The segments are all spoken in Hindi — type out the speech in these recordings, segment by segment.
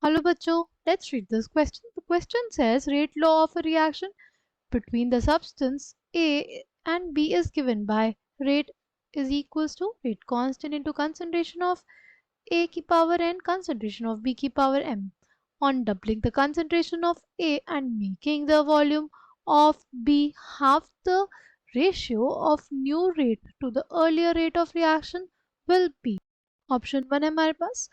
Hello bachcho, let's read this question. The question says rate law of a reaction between the substance A and B is given by rate is equals to rate constant into concentration of A की power n concentration of B की power m. On doubling the concentration of A and making the volume of B half, the ratio of new rate to the earlier rate of reaction will be option 1 है हमारे पास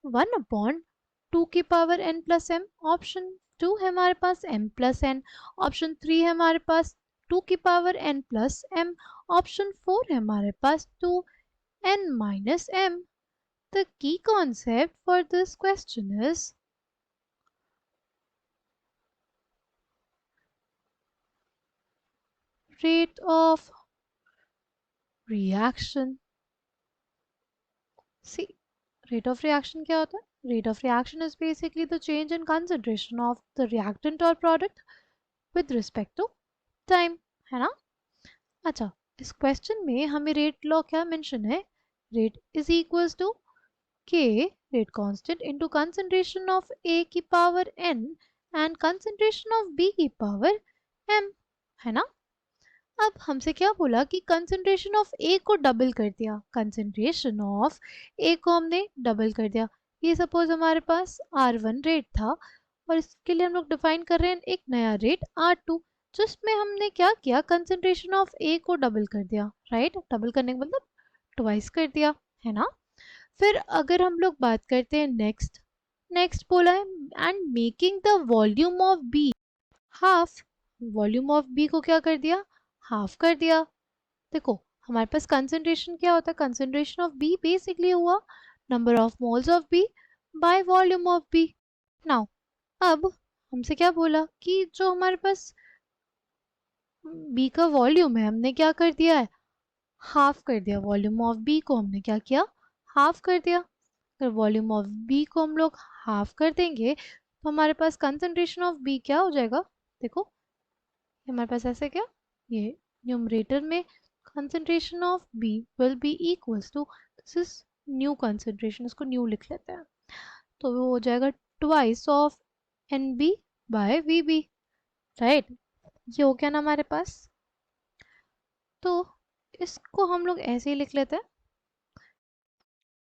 1 upon 2 की power n plus m, option 2 है हमारे पास m प्लस n, ऑप्शन 3 है हमारे पास 2 की power n plus m, option 4 है हमारे पास 2 n minus m. The key concept for this question is rate of reaction. See, rate of reaction क्या होता है? Rate of reaction is basically the change in concentration of the reactant or product with respect to time, है ना? अच्छा, इस क्वेश्चन में हमें रेट लॉ क्या मेंशन है? Rate is equals to k rate constant into concentration of A की power n and concentration of B की पावर m, है ना? अब हमसे क्या बोला कि कंसंट्रेशन ऑफ ए को डबल कर दिया, कंसंट्रेशन ऑफ ए को हमने डबल कर दिया. ये सपोज हमारे पास R1 रेट था और इसके लिए हम लोग डिफाइन कर रहे हैं एक नया रेट R2, जिसमें हमने क्या किया, कंसंट्रेशन ऑफ ए को डबल कर दिया, राइट? डबल करने का मतलब ट्वाइस कर दिया, है ना? फिर अगर हम लोग बात करते हैं नेक्स्ट, नेक्स्ट बोला है and making the volume of B half, volume of B को क्या कर दिया, हाफ कर दिया. देखो हमारे पास कंसंट्रेशन क्या होता है, कंसंट्रेशन ऑफ बी बेसिकली हुआ number of moles of B by volume of B. Now अब हमसे क्या बोला कि जो हमारे पास बी का वॉल्यूम है हमने क्या कर दिया है, हाफ कर दिया. वॉल्यूम ऑफ बी को हमने क्या किया, हाफ कर दिया. अगर वॉल्यूम ऑफ बी को हम लोग हाफ कर देंगे तो हमारे पास कंसंट्रेशन ऑफ बी क्या हो जाएगा, देखो हमारे पास ऐसे क्या, ये न्यूमरेटर में concentration of B will be equals to, this is new concentration, इसको न्यू लिख लेते हैं, तो वो हो जाएगा twice of NB by VB, right? ये हो गया ना हमारे पास. तो इसको हम लोग ऐसे ही लिख लेते हैं,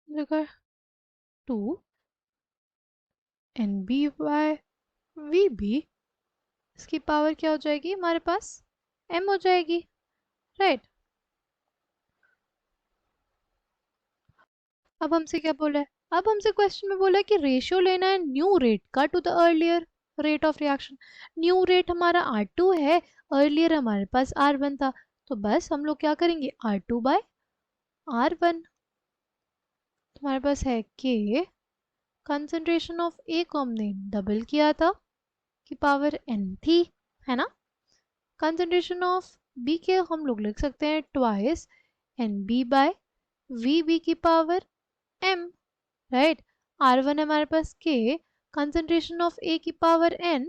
देखो 2 NB by VB, इसकी पावर क्या हो जाएगी हमारे पास, M हो जाएगी, राइट? अब हमसे क्या बोला है, अब हमसे क्वेश्चन में बोला है कि रेशियो लेना है न्यू रेट का to the earlier rate of reaction. New rate हमारा R2 है, अर्लियर हमारे पास R1 था, तो बस हम लोग क्या करेंगे, R2 बाय R1. तो हमारे पास है के कंसंट्रेशन ऑफ ए को हमने डबल किया था कि पावर n थी, है ना? कंसंट्रेशन ऑफ बी के हम लोग लिख सकते हैं ट्वाइस NB बाय VB की पावर m, राइट? R1 हमारे पास के कंसंट्रेशन ऑफ ए की पावर n,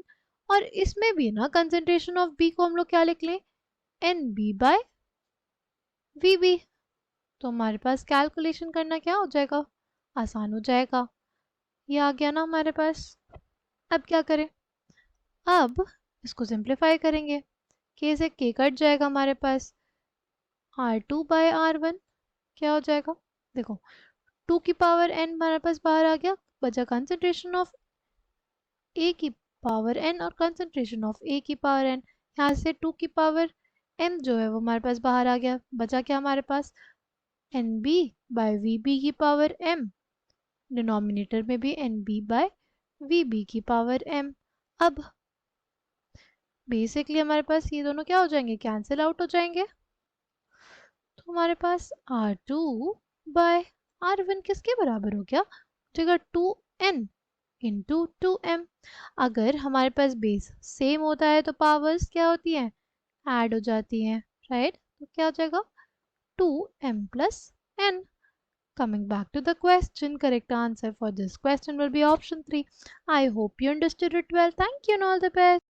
और इसमें भी ना कंसंट्रेशन ऑफ बी को हम लोग क्या लिख लें, NB बाय VB. तो हमारे पास कैलकुलेशन करना क्या हो जाएगा, आसान हो जाएगा. ये आ गया ना हमारे पास. अब क्या करें, अब इसको सिंप्लीफाई करेंगे, के से के कट जाएगा हमारे पास, R2 बाय R1 क्या हो जाएगा, देखो 2 की पावर n हमारे पास बाहर आ गया, बचा कंसंट्रेशन ऑफ ए की पावर n और कंसंट्रेशन ऑफ ए की पावर n. यहाँ से 2 की पावर m जो है वो हमारे पास बाहर आ गया, बचा क्या हमारे पास, NB बाय VB की पावर m, डिनोमिनेटर में भी NB बाय VB की पावर m. अब बेसिकली हमारे पास ये दोनों क्या हो जाएंगे, कैंसिल आउट हो जाएंगे, तो हमारे पास R2 बाय R1 किसके बराबर हो गया, जगह 2n इंटू 2m. अगर हमारे पास बेस सेम होता है तो पावर्स क्या होती हैं, ऐड हो जाती हैं, राइट? तो क्या हो जाएगा 2m plus n. Coming back to the question, correct answer for this question will be option 3. I hope you understood it well. Thank you and all the best.